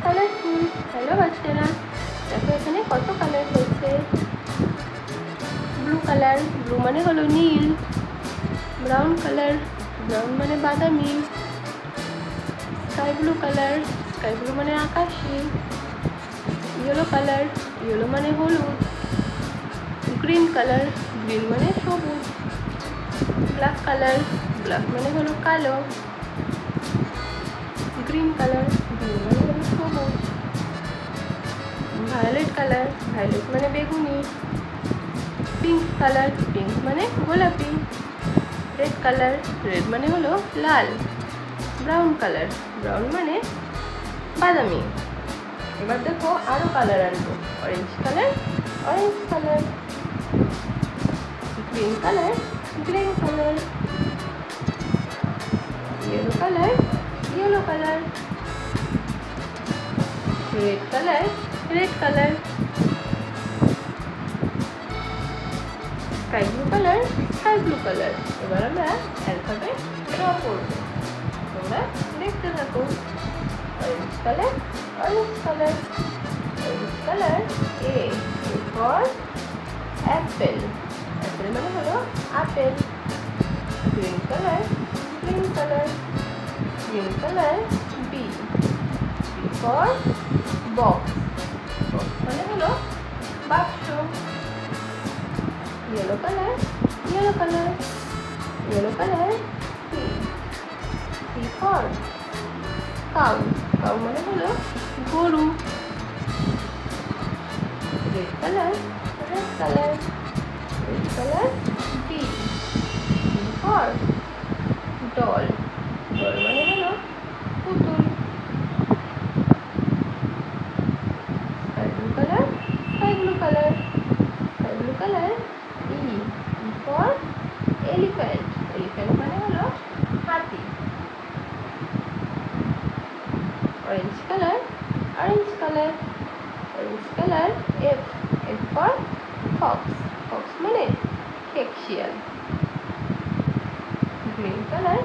Colourful. Hello বাচ্চারা, দেখো এখানে কত কালার হয়েছে। ব্লু কালার, ব্লু মানে হলো নীল। ব্রাউন কালার, ব্রাউন মানে বাদামি। Sky blue colour, sky blue মানে আকাশি। ইয়েলো কালার, ইয়েলো মানে হলুদ। গ্রিন কালার, গ্রিন মানে সবুজ। ব্ল্যাক কালার, ব্ল্যাক মানে হলো কালো। গ্রিন কালার, গ্রিন মানে হলো সবুজ। ভায়োলেট কালার, ভায়োলেট মানে বেগুনি। পিঙ্ক কালার, পিঙ্ক মানে গোলাপি। রেড কালার, রেড মানে হলো লাল। ব্রাউন কালার, ব্রাউন মানে বাদামি। এবার দেখো আরো কালার আনবো। Orange colour, orange colour. Green colour, green colour. Yellow colour, yellow colour. Red colour, red colour. Sky blue colour, sky blue colour. এবার আমরা অ্যালফাবেট ড্র করবো, তোমরা দেখতে থাকো। Orange colour, orange colour. Orange colour A for apple, apple মানে হলো আপেল। Green colour, green colour. Green colour B, B for box, box মানে হলো বাক্স। Yellow colour, yellow colour. Yellow colour C, C for cow, cow মানে হলো গরু। Red colour, red colour. Red colour D, D for doll, doll মানে হলো পুতুল। Sky blue colour, sky blue colour. Sky blue colour E, E for elephant, elephant মানে হলো হাতি। Orange colour, orange colour. Orange colour F, F for Fox, Fox মানে খেক শিয়াল। Green colour,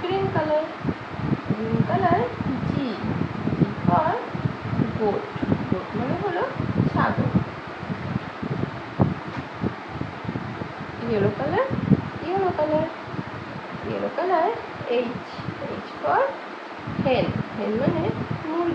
green colour. Green colour G, G for goat, goat মানে হলো ছাগল। Yellow colour, yellow colour. Yellow colour H, H for হেন, হেন মানে মুরগি।